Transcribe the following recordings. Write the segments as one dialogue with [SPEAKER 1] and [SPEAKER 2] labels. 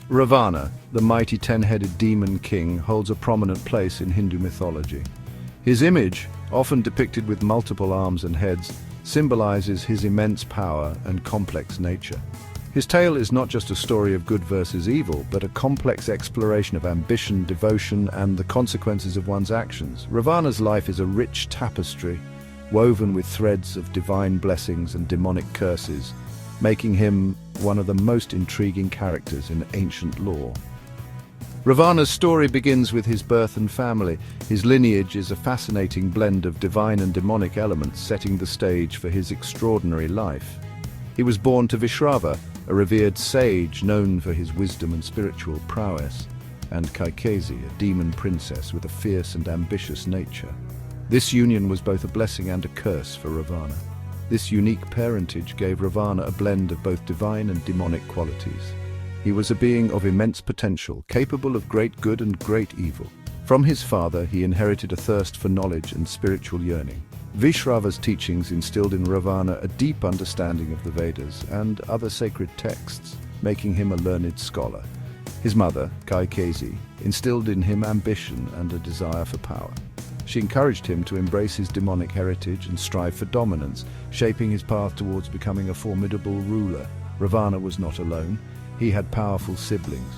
[SPEAKER 1] Ravana, the mighty ten-headed demon king, holds a prominent place in Hindu mythology. His image, often depicted with multiple arms and heads, symbolizes his immense power and complex nature. His tale is not just a story of good versus evil, but a complex exploration of ambition, devotion, and the consequences of one's actions. Ravana's life is a rich tapestry, woven with threads of divine blessings and demonic curses, making him one of the most intriguing characters in ancient lore. Ravana's story begins with his birth and family. His lineage is a fascinating blend of divine and demonic elements, setting the stage for his extraordinary life. He was born to Vishrava, a revered sage known for his wisdom and spiritual prowess, and Kaikesi, a demon princess with a fierce and ambitious nature. This union was both a blessing and a curse for Ravana. This unique parentage gave Ravana a blend of both divine and demonic qualities. He was a being of immense potential, capable of great good and great evil. From his father, he inherited a thirst for knowledge and spiritual yearning. Vishrava's teachings instilled in Ravana a deep understanding of the Vedas and other sacred texts, making him a learned scholar. His mother, Kaikesi, instilled in him ambition and a desire for power. She encouraged him to embrace his demonic heritage and strive for dominance, shaping his path towards becoming a formidable ruler. Ravana was not alone. He had powerful siblings.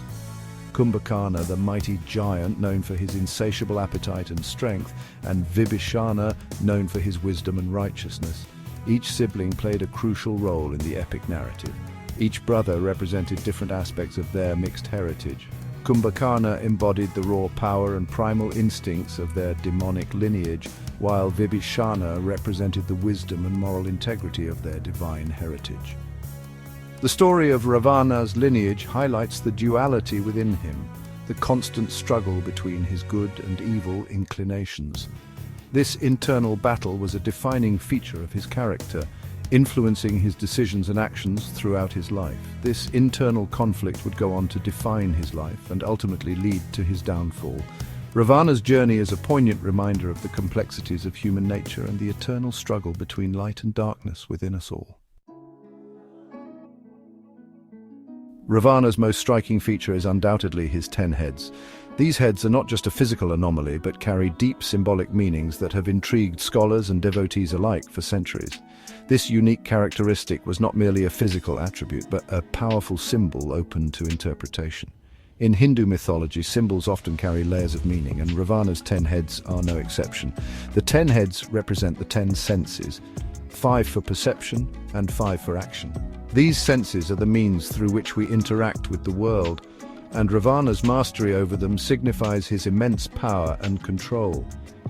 [SPEAKER 1] Kumbhakarna, the mighty giant known for his insatiable appetite and strength, and Vibhishana, known for his wisdom and righteousness. Each sibling played a crucial role in the epic narrative. Each brother represented different aspects of their mixed heritage. Kumbhakarna embodied the raw power and primal instincts of their demonic lineage, while Vibhishana represented the wisdom and moral integrity of their divine heritage. The story of Ravana's lineage highlights the duality within him, the constant struggle between his good and evil inclinations. This internal battle was a defining feature of his character, influencing his decisions and actions throughout his life. This internal conflict would go on to define his life and ultimately lead to his downfall. Ravana's journey is a poignant reminder of the complexities of human nature and the eternal struggle between light and darkness within us all. Ravana's most striking feature is undoubtedly his 10 heads. These heads are not just a physical anomaly, but carry deep symbolic meanings that have intrigued scholars and devotees alike for centuries. This unique characteristic was not merely a physical attribute, but a powerful symbol open to interpretation. In Hindu mythology, symbols often carry layers of meaning, and Ravana's 10 heads are no exception. The 10 heads represent the 10 senses, 5 for perception and 5 for action. These senses are the means through which we interact with the world, and Ravana's mastery over them signifies his immense power and control.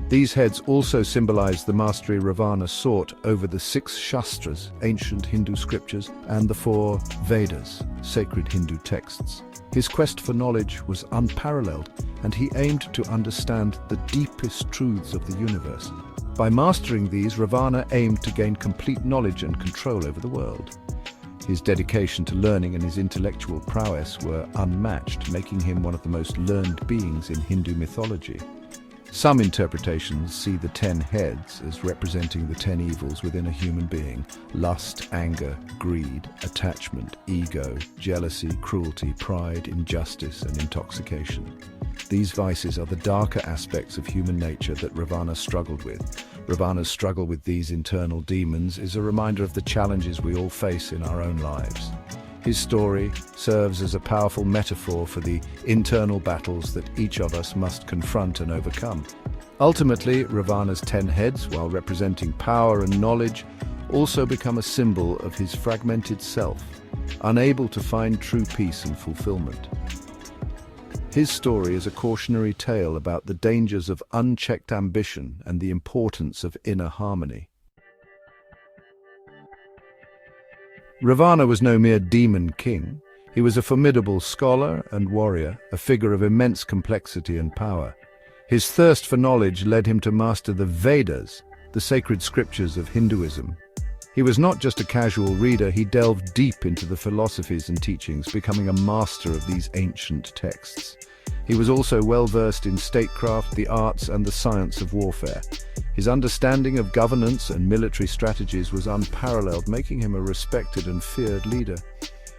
[SPEAKER 1] These heads also symbolize the mastery Ravana sought over the 6 Shastras, ancient Hindu scriptures, and the 4 Vedas, sacred Hindu texts. His quest for knowledge was unparalleled, and he aimed to understand the deepest truths of the universe. By mastering these, Ravana aimed to gain complete knowledge and control over the world. His dedication to learning and his intellectual prowess were unmatched, making him one of the most learned beings in Hindu mythology. Some interpretations see the 10 heads as representing the 10 evils within a human being: lust, anger, greed, attachment, ego, jealousy, cruelty, pride, injustice, and intoxication. These vices are the darker aspects of human nature that Ravana struggled with. Ravana's struggle with these internal demons is a reminder of the challenges we all face in our own lives. His story serves as a powerful metaphor for the internal battles that each of us must confront and overcome. Ultimately, Ravana's 10 heads, while representing power and knowledge, also become a symbol of his fragmented self, unable to find true peace and fulfillment. His story is a cautionary tale about the dangers of unchecked ambition and the importance of inner harmony. Ravana was no mere demon king. He was a formidable scholar and warrior, a figure of immense complexity and power. His thirst for knowledge led him to master the Vedas, the sacred scriptures of Hinduism. He was not just a casual reader, he delved deep into the philosophies and teachings, becoming a master of these ancient texts. He was also well versed in statecraft, the arts, and the science of warfare. His understanding of governance and military strategies was unparalleled, making him a respected and feared leader.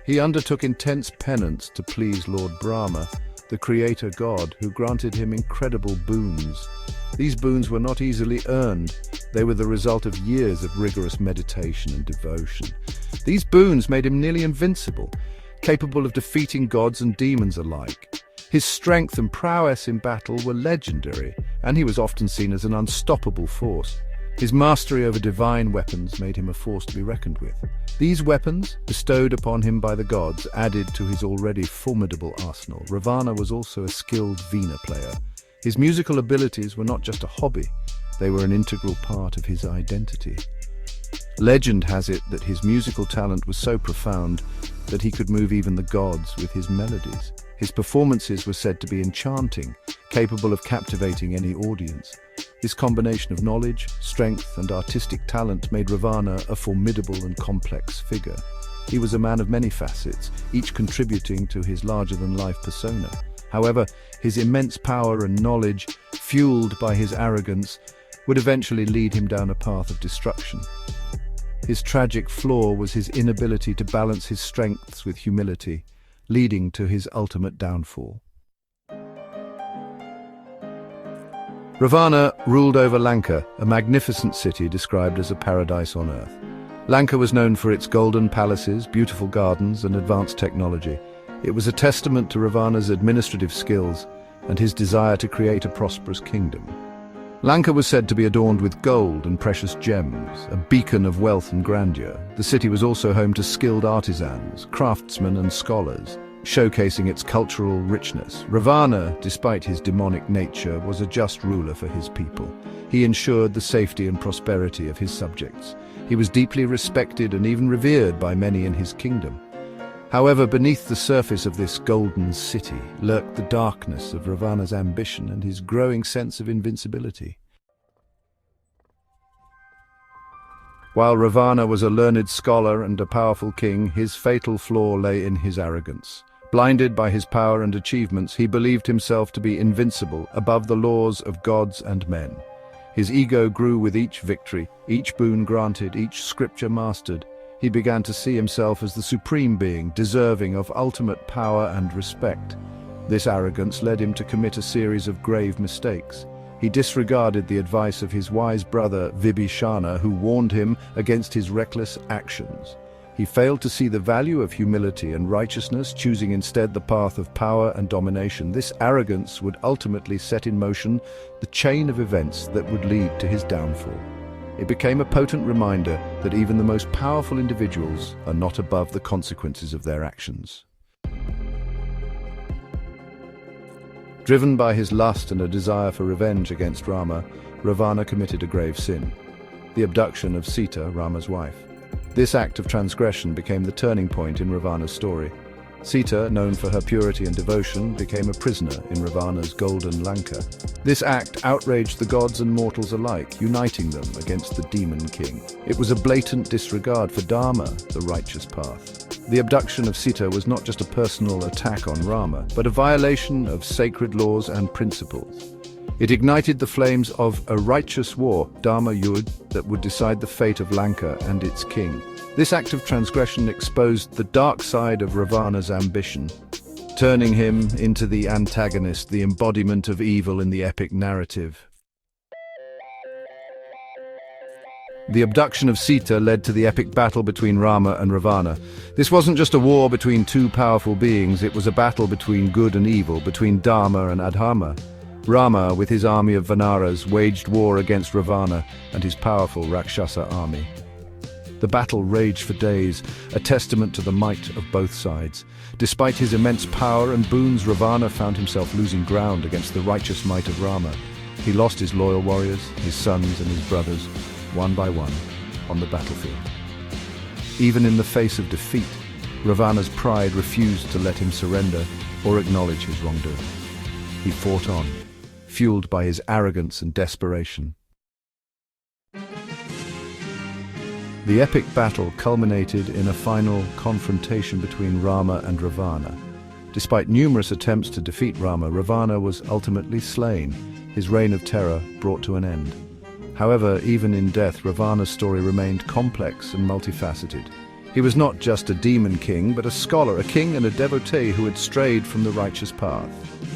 [SPEAKER 1] He undertook intense penance to please Lord Brahma, the creator god, who granted him incredible boons. These boons were not easily earned. They were the result of years of rigorous meditation and devotion. These boons made him nearly invincible, capable of defeating gods and demons alike. His strength and prowess in battle were legendary, and he was often seen as an unstoppable force. His mastery over divine weapons made him a force to be reckoned with. These weapons, bestowed upon him by the gods, added to his already formidable arsenal. Ravana was also a skilled Veena player. His musical abilities were not just a hobby, they were an integral part of his identity. Legend has it that his musical talent was so profound that he could move even the gods with his melodies. His performances were said to be enchanting, capable of captivating any audience. This combination of knowledge, strength, and artistic talent made Ravana a formidable and complex figure. He was a man of many facets, each contributing to his larger-than-life persona. However, his immense power and knowledge, fueled by his arrogance, would eventually lead him down a path of destruction. His tragic flaw was his inability to balance his strengths with humility, leading to his ultimate downfall. Ravana ruled over Lanka, a magnificent city described as a paradise on earth. Lanka was known for its golden palaces, beautiful gardens, and advanced technology. It was a testament to Ravana's administrative skills and his desire to create a prosperous kingdom. Lanka was said to be adorned with gold and precious gems, a beacon of wealth and grandeur. The city was also home to skilled artisans, craftsmen and scholars, showcasing its cultural richness. Ravana, despite his demonic nature, was a just ruler for his people. He ensured the safety and prosperity of his subjects. He was deeply respected and even revered by many in his kingdom. However, beneath the surface of this golden city lurked the darkness of Ravana's ambition and his growing sense of invincibility. While Ravana was a learned scholar and a powerful king, his fatal flaw lay in his arrogance. Blinded by his power and achievements, he believed himself to be invincible, above the laws of gods and men. His ego grew with each victory, each boon granted, each scripture mastered. He began to see himself as the supreme being, deserving of ultimate power and respect. This arrogance led him to commit a series of grave mistakes. He disregarded the advice of his wise brother Vibhishana, who warned him against his reckless actions. He failed to see the value of humility and righteousness, choosing instead the path of power and domination. This arrogance would ultimately set in motion the chain of events that would lead to his downfall. It became a potent reminder that even the most powerful individuals are not above the consequences of their actions. Driven by his lust and a desire for revenge against Rama, Ravana committed a grave sin: the abduction of Sita, Rama's wife. This act of transgression became the turning point in Ravana's story. Sita, known for her purity and devotion, became a prisoner in Ravana's golden Lanka. This act outraged the gods and mortals alike, uniting them against the demon king. It was a blatant disregard for Dharma, the righteous path. The abduction of Sita was not just a personal attack on Rama, but a violation of sacred laws and principles. It ignited the flames of a righteous war, Dharma Yudh, that would decide the fate of Lanka and its king. This act of transgression exposed the dark side of Ravana's ambition, turning him into the antagonist, the embodiment of evil in the epic narrative. The abduction of Sita led to the epic battle between Rama and Ravana. This wasn't just a war between two powerful beings, it was a battle between good and evil, between Dharma and Adharma. Rama, with his army of Vanaras, waged war against Ravana and his powerful Rakshasa army. The battle raged for days, a testament to the might of both sides. Despite his immense power and boons, Ravana found himself losing ground against the righteous might of Rama. He lost his loyal warriors, his sons and his brothers, one by one, on the battlefield. Even in the face of defeat, Ravana's pride refused to let him surrender or acknowledge his wrongdoing. He fought on, fueled by his arrogance and desperation. The epic battle culminated in a final confrontation between Rama and Ravana. Despite numerous attempts to defeat Rama, Ravana was ultimately slain, his reign of terror brought to an end. However, even in death, Ravana's story remained complex and multifaceted. He was not just a demon king, but a scholar, a king and a devotee who had strayed from the righteous path.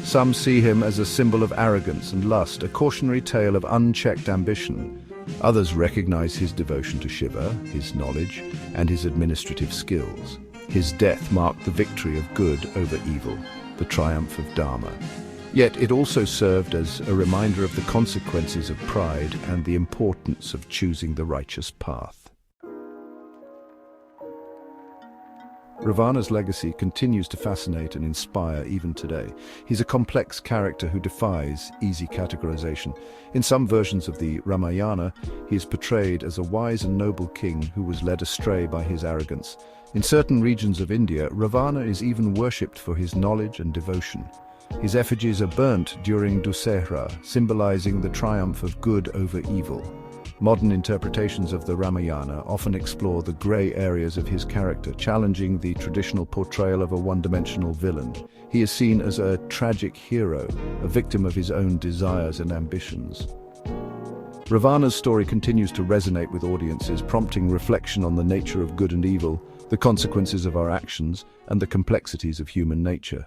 [SPEAKER 1] Some see him as a symbol of arrogance and lust, a cautionary tale of unchecked ambition. Others recognize his devotion to Shiva, his knowledge, and his administrative skills. His death marked the victory of good over evil, the triumph of Dharma. Yet it also served as a reminder of the consequences of pride and the importance of choosing the righteous path. Ravana's legacy continues to fascinate and inspire even today. He's a complex character who defies easy categorization. In some versions of the Ramayana, he is portrayed as a wise and noble king who was led astray by his arrogance. In certain regions of India, Ravana is even worshipped for his knowledge and devotion. His effigies are burnt during Dussehra, symbolizing the triumph of good over evil. Modern interpretations of the Ramayana often explore the grey areas of his character, challenging the traditional portrayal of a one-dimensional villain. He is seen as a tragic hero, a victim of his own desires and ambitions. Ravana's story continues to resonate with audiences, prompting reflection on the nature of good and evil, the consequences of our actions, and the complexities of human nature.